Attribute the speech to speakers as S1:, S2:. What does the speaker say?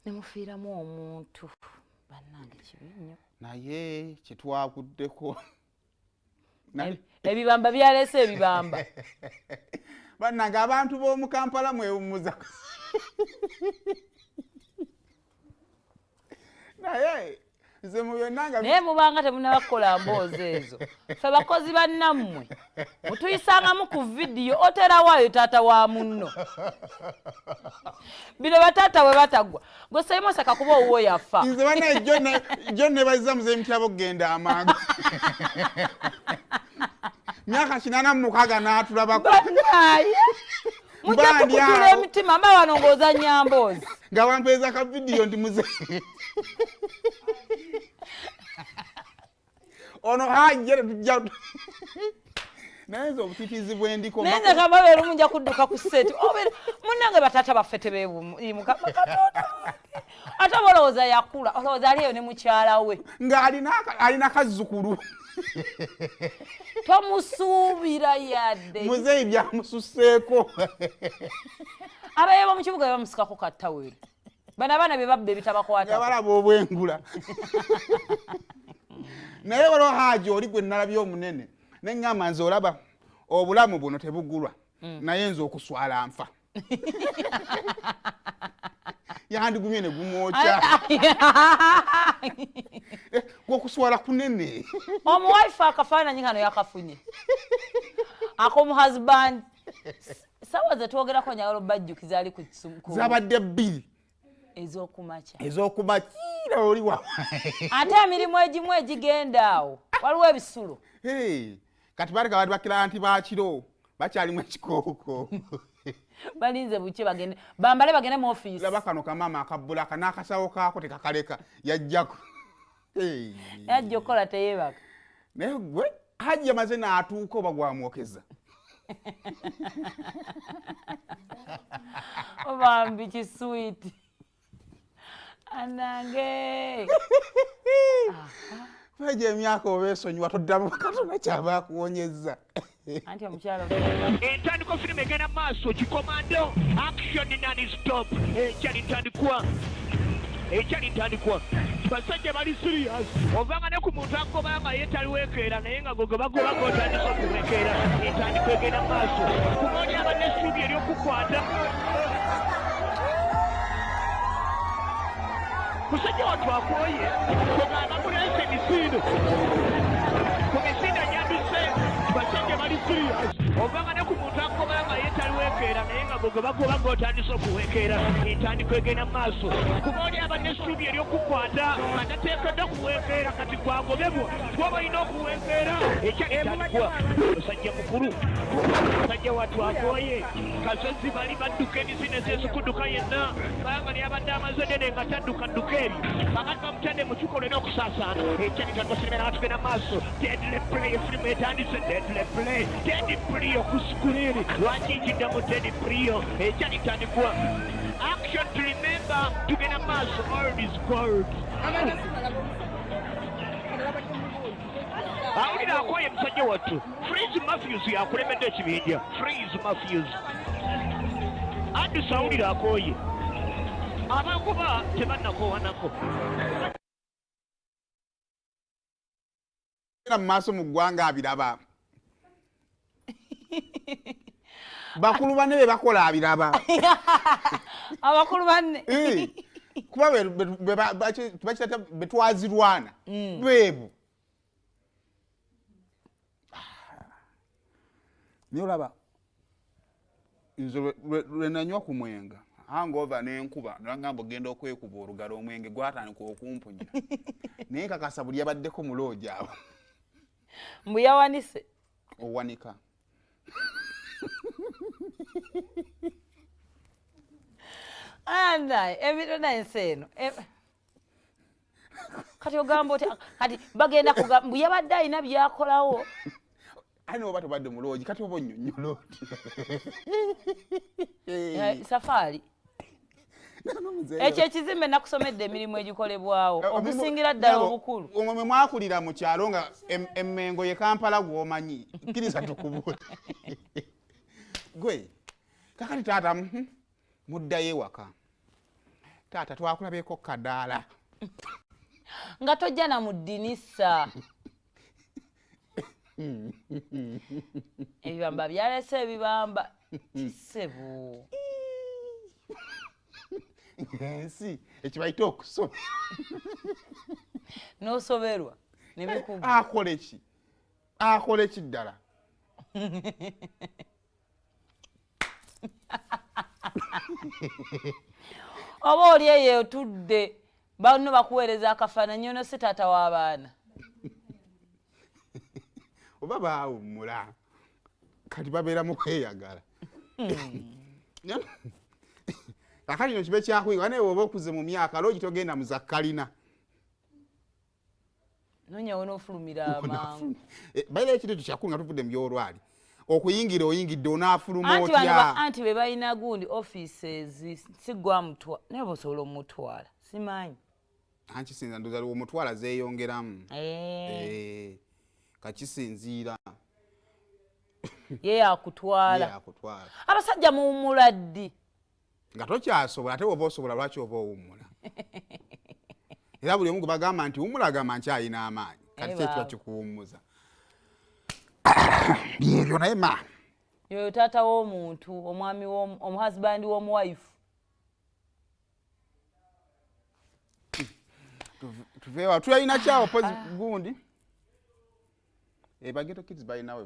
S1: nemufiiramu omuntu bannange kibi nnyo
S2: naye kyetwakuddeko
S1: ebibamba byaleese ebibamba
S2: bannange abantu b'omu Kampala mwewummuza naye nze mu byonna nga
S1: naye mubanga temunabakola mboozi ezo ffe bakozi bannammwe mutuyisangamu ku vidiyo oterawaayo taata wa munno bino bataata bwe batagwa gwe Saimosaka kuba owuwo yafa
S2: nze bannaye jjo ne baziza muze emitabo okugenda amangu myaka 86 n'atulabako
S1: bannaye mujja tukutula emitima mba wano ng'ozannya mboozi
S2: nga wampeeza ka vidiyo ndi muze ono hajjere tujja naye nze obutitiizi bwe ndiko
S1: naye nze kababeera munja kudduka ku seti munnange bataata baffe tebeebuimuka ate olowooza yakula olowooza aliyo ne mukyala we
S2: nga alina kazzukulu
S1: tomusuubira yadde
S2: muzeeyi byamususseeko
S1: abayeeba mu kibuga bebamusikako kattaweri bano abaana bye babba ebitabakwata
S2: balaba obwengula naye waliwo haaji oli gwe nalabye omunene neŋŋamba nze olaba obulamu buno tebugulwa naye nze okuswala nfa yandigumye ne gumwokya gwokuswala kunene
S1: omuwaifu akafaananyi kano yakafunye ak'omuhusband sawa ze twogerako nyagala obajjukiza ali ku
S2: zabadde 2 ez'okumakira oli wa
S1: ate emirimu egimu egigenda awo waliwo ebisulo
S2: kati bali nga bali bakiranti bakiro bakyalimu ekikooko
S1: balinze buki bagende bambale bagende mu ofiisi
S2: laba kano kamama akabbulaka n'akasawo kaako tekakaleka yajjako
S1: yajja okukola teyeebaka
S2: naye gwe hajja maze n'atuuka oba gwamwokeza
S1: obambi kiswiti anange
S2: Feje emyaka obeesonyiwa toddamu Katonda kyaba akuwonyezza.
S1: Anti omukyalo
S3: entandiko filime egenda maaso kikomando action non-stop ekyalitandikwa basajja bali serious ovanga ne ku muntu agobanga yetaliwekeera naye nga gogo bagobaga otandika okuwekeera entandiko egenda maaso kumoni abadde essuubi ery'okukwata musajja watu akwoye kugamba kulensa emisindo ku misindo nyanduse basajja bali serious ovanga ne ku muntu agobanga yetaliwekeera naye nga gogo bagobaga otandisa okuwekeera entandiko egenda maaso kumoni abadde essuubi ery'okukwata atateekeddwa kuwekeera kati kwagobebwa gwoba olina okuwekeera ekyalitandikwa musajja mukulu musajja watu akwoye kasozi bali badduka ebizinesi ezikuduka yenna banga lyabadde amazedene nga tadduka eri kakati bamutadde mu kikolo n'okusaasaana ekyalitandikwa sinema n'atugenda maaso deadly play firimu etandise deadly play deadly play okusikuriiri lwaki nkiddamu deadly play ekyalitandikwa action to remember tugenda maaso all is gold awulira akoye musajja wattu Freeze Matthews yakulemedde ekibinja Freeze Matthews Andus awulira akoye abakuba tebannakowanako
S2: era mu maaso mu ggwanga abiraba bakulu banne be bakola abiraba
S1: abakulu banne
S2: kuba bakirata betwazirwana beebu niyo olaba nze lwe nanywa ku mwenga hangover n'enkuba nagamba ogenda okwekuba olugalo omwenge gwatandika okumpunya naye kakasa buli yabaddeko mulooja abo
S1: mbu yawanise
S2: owanika
S1: anda ebirona ensi eno kati ogamba oti kati bagenda kugamba mbu yabadde alina byakolawo
S2: ani oba tobadde mulooji kati oba onnyonnyola oti
S1: safaari ekyo ekizimbe nakusomedde emirimu egikolebwawo ogusingira ddala obukulu
S2: omwe mwe mwakulira mu kyalo nga emmengo ye Kampala gw'omanyi kkiriza tukubuuza gwe kakati taata muddayo ewaka taata twakulabyeko kadaala
S1: nga tojja na mu ddinisa ebibamba byalese ebibamba kisebo
S2: ensi ekibayita okusoma
S1: n'osoberwa ne bikuba
S2: akole ki ddala
S1: oba oli eyo otudde banno bakuweereza akafaananyi ono si taata w'abaana
S2: oba baawummula kati babeera mu kweyagala kakati no kibe kyakuyiga naye oba okuze mu myaka loogi togenda mu zakkalina
S1: nonya wenoofulumira amangu
S2: baira ekintu ekyo kyakulu nga tuvudde mu byolwali okuyingira oyingidde onaafuluma otya
S1: anti be balina gundi offices sigwamutwa naye bosobola omutwala simanyi
S2: ankisinza ndoza omutwala zeeyongeramu kakisinziira
S1: ye yakutwala abasajja muwummula ddi
S2: nga tokyasobola ate woba osobola lwaki oba owummula era buli omu gwe bagamba nti wummula agamba nkyalina amaanyi kati kyekiba kikuwummuza byebyo naye ma
S1: yoyo taata w'omuntu omwami omuhazibandi w'omuwaifu
S2: tuveewa tuyalina kyawo pozi gundi bageto kids balinawe